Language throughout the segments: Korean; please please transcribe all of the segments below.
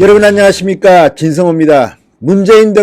여러분 안녕하십니까, 진성호입니다. 문재인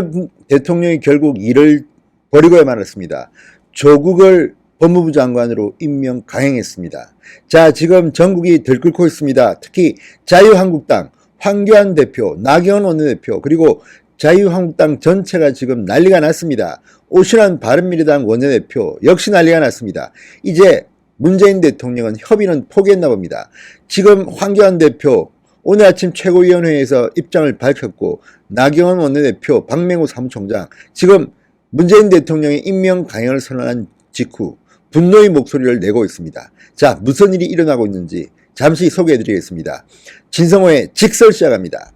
대통령이 결국 일을 버리고야 말았습니다. 조국을 법무부 장관으로 임명 강행했습니다. 자, 지금 전국이 들끓고 있습니다. 특히 자유한국당 황교안 대표, 나경원 원내대표, 그리고 자유한국당 전체가 지금 난리가 났습니다. 오신환 바른미래당 원내대표 역시 난리가 났습니다. 이제 문재인 대통령은 협의는 포기했나 봅니다. 지금 황교안 대표 오늘 아침 최고위원회에서 입장을 밝혔고, 나경원 원내대표, 박맹우 사무총장, 지금 문재인 대통령의 임명 강행을 선언한 직후 분노의 목소리를 내고 있습니다. 자, 무슨 일이 일어나고 있는지 잠시 소개해드리겠습니다. 진성호의 직설 시작합니다.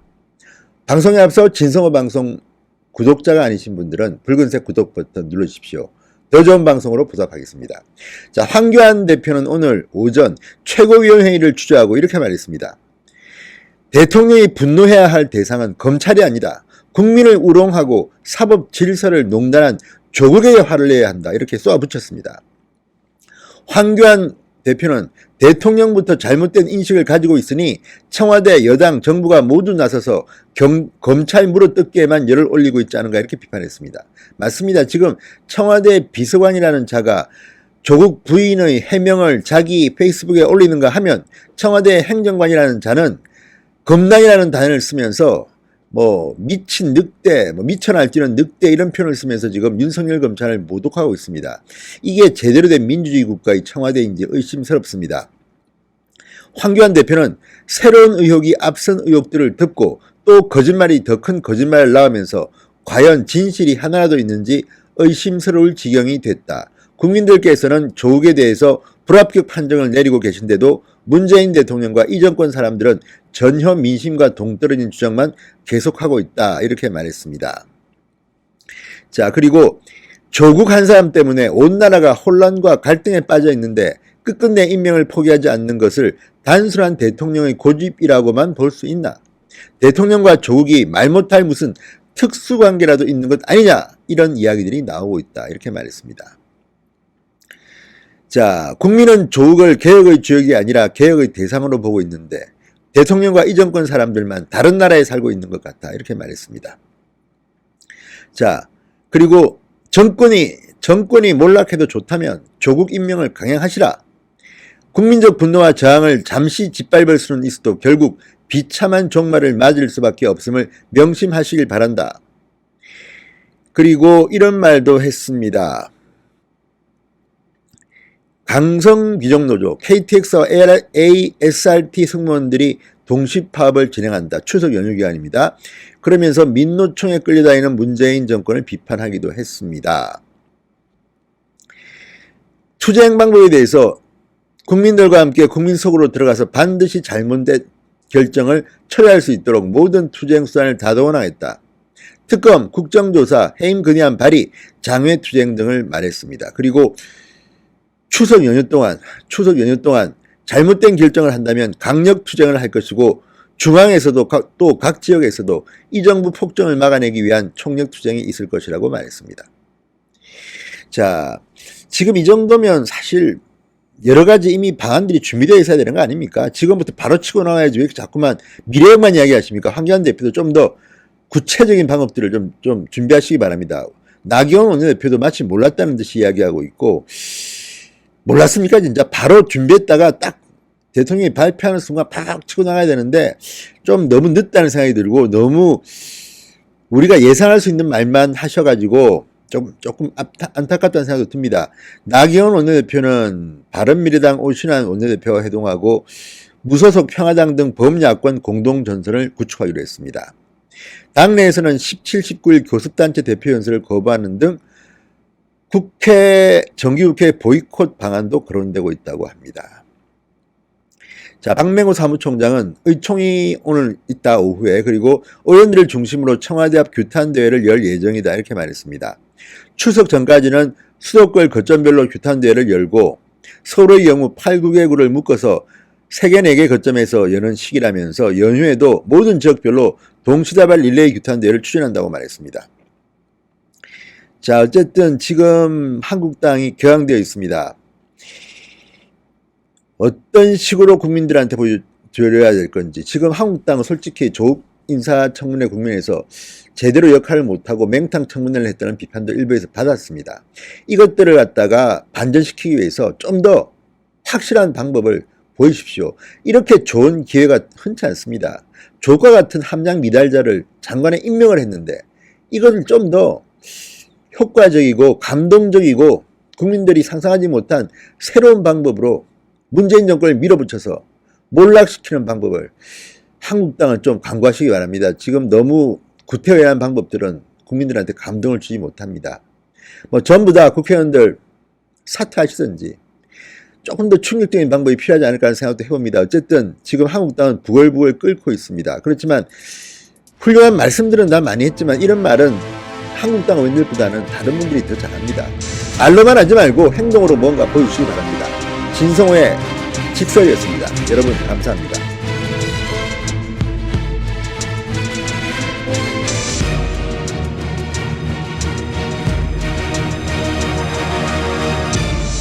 방송에 앞서 진성호 방송 구독자가 아니신 분들은 붉은색 구독 버튼 눌러주십시오. 더 좋은 방송으로 보답하겠습니다. 자, 황교안 대표는 오늘 오전 최고위원회의를 주재하고 이렇게 말했습니다. 대통령이 분노해야 할 대상은 검찰이 아니다. 국민을 우롱하고 사법 질서를 농단한 조국에게 화를 내야 한다. 이렇게 쏘아붙였습니다. 황교안 대표는 대통령부터 잘못된 인식을 가지고 있으니 청와대, 여당, 정부가 모두 나서서 검찰 물어뜯기에만 열을 올리고 있지 않은가 이렇게 비판했습니다. 맞습니다. 지금 청와대 비서관이라는 자가 조국 부인의 해명을 자기 페이스북에 올리는가 하면, 청와대 행정관이라는 자는 검단이라는 단어를 쓰면서 미친 늑대, 미쳐 날뛰는 늑대 이런 표현을 쓰면서 지금 윤석열 검찰을 모독하고 있습니다. 이게 제대로 된 민주주의 국가의 청와대인지 의심스럽습니다. 황교안 대표는 새로운 의혹이 앞선 의혹들을 덮고 또 거짓말이 더 큰 거짓말을 낳으면서 과연 진실이 하나라도 있는지 의심스러울 지경이 됐다. 국민들께서는 조국에 대해서 불합격 판정을 내리고 계신데도 문재인 대통령과 이 정권 사람들은 전혀 민심과 동떨어진 주장만 계속하고 있다. 이렇게 말했습니다. 자, 그리고 조국 한 사람 때문에 온 나라가 혼란과 갈등에 빠져 있는데 끝끝내 임명을 포기하지 않는 것을 단순한 대통령의 고집이라고만 볼 수 있나? 대통령과 조국이 말 못할 무슨 특수관계라도 있는 것 아니냐? 이런 이야기들이 나오고 있다. 이렇게 말했습니다. 자, 국민은 조국을 개혁의 주역이 아니라 개혁의 대상으로 보고 있는데 대통령과 이 정권 사람들만 다른 나라에 살고 있는 것 같다. 이렇게 말했습니다. 자, 그리고 정권이 몰락해도 좋다면 조국 임명을 강행하시라. 국민적 분노와 저항을 잠시 짓밟을 수는 있어도 결국 비참한 종말을 맞을 수밖에 없음을 명심하시길 바란다. 그리고 이런 말도 했습니다. 강성귀족노조, KTX와 ASRT 승무원들이 동시파업을 진행한다. 추석 연휴 기간입니다. 그러면서 민노총에 끌려다니는 문재인 정권을 비판하기도 했습니다. 투쟁 방법에 대해서 국민들과 함께 국민 속으로 들어가서 반드시 잘못된 결정을 처리할 수 있도록 모든 투쟁 수단을 다 동원하겠다. 특검, 국정조사, 해임 건의안 발의, 장외 투쟁 등을 말했습니다. 그리고 추석 연휴 동안 잘못된 결정을 한다면 강력 투쟁을 할 것이고, 중앙에서도 또 각 지역에서도 이 정부 폭정을 막아내기 위한 총력 투쟁이 있을 것이라고 말했습니다. 자, 지금 이 정도면 사실 여러 가지 이미 방안들이 준비되어 있어야 되는 거 아닙니까? 지금부터 바로 치고 나가야지 왜 이렇게 자꾸만 미래역만 이야기하십니까? 황교안 대표도 좀 더 구체적인 방법들을 좀 준비하시기 바랍니다. 나경원 원내대표도 마치 몰랐다는 듯이 이야기하고 있고, 몰랐습니까? 진짜 바로 준비했다가 딱 대통령이 발표하는 순간 팍 치고 나가야 되는데 좀 너무 늦다는 생각이 들고, 너무 우리가 예상할 수 있는 말만 하셔가지고 조금 안타깝다는 생각도 듭니다. 나경원 원내대표는 바른미래당 오신환 원내대표와 회동하고 무소속 평화당 등 범야권 공동전선을 구축하기로 했습니다. 당내에서는 17, 19일 교섭단체 대표 연설을 거부하는 등 정기국회 보이콧 방안도 거론되고 있다고 합니다. 자, 박맹우 사무총장은 의총이 오늘 있다 오후에, 그리고 의원들을 중심으로 청와대 앞 규탄대회를 열 예정이다 이렇게 말했습니다. 추석 전까지는 수도권 거점별로 규탄대회를 열고 서울의 경우 8, 9개구를 묶어서 3개, 4개 거점에서 여는 시기라면서 연휴에도 모든 지역별로 동시다발 릴레이 규탄대회를 추진한다고 말했습니다. 자, 어쨌든 지금 한국당이 격앙되어 있습니다. 어떤 식으로 국민들한테 보여줘야 될 건지. 지금 한국당은 솔직히 인사청문회 국면에서 제대로 역할을 못하고 맹탕 청문회를 했다는 비판도 일부에서 받았습니다. 이것들을 갖다가 반전시키기 위해서 좀 더 확실한 방법을 보여주십시오. 이렇게 좋은 기회가 흔치 않습니다. 조과 같은 함량 미달자를 장관에 임명을 했는데 이것을 좀 더 효과적이고 감동적이고 국민들이 상상하지 못한 새로운 방법으로 문재인 정권을 밀어붙여서 몰락시키는 방법을 한국당은 좀 강구하시기 바랍니다. 지금 너무 구태의한 방법들은 국민들한테 감동을 주지 못합니다. 뭐 전부 다 국회의원들 사퇴하시든지 조금 더 충격적인 방법이 필요하지 않을까 하는 생각도 해봅니다. 어쨌든 지금 한국당은 부글부글 끓고 있습니다. 그렇지만 훌륭한 말씀들은 다 많이 했지만 이런 말은 한국당 의원들보다는 다른 분들이 더 잘합니다. 말로만 하지 말고 행동으로 뭔가 보여주시기 바랍니다. 진성호의 직설이었습니다. 여러분 감사합니다.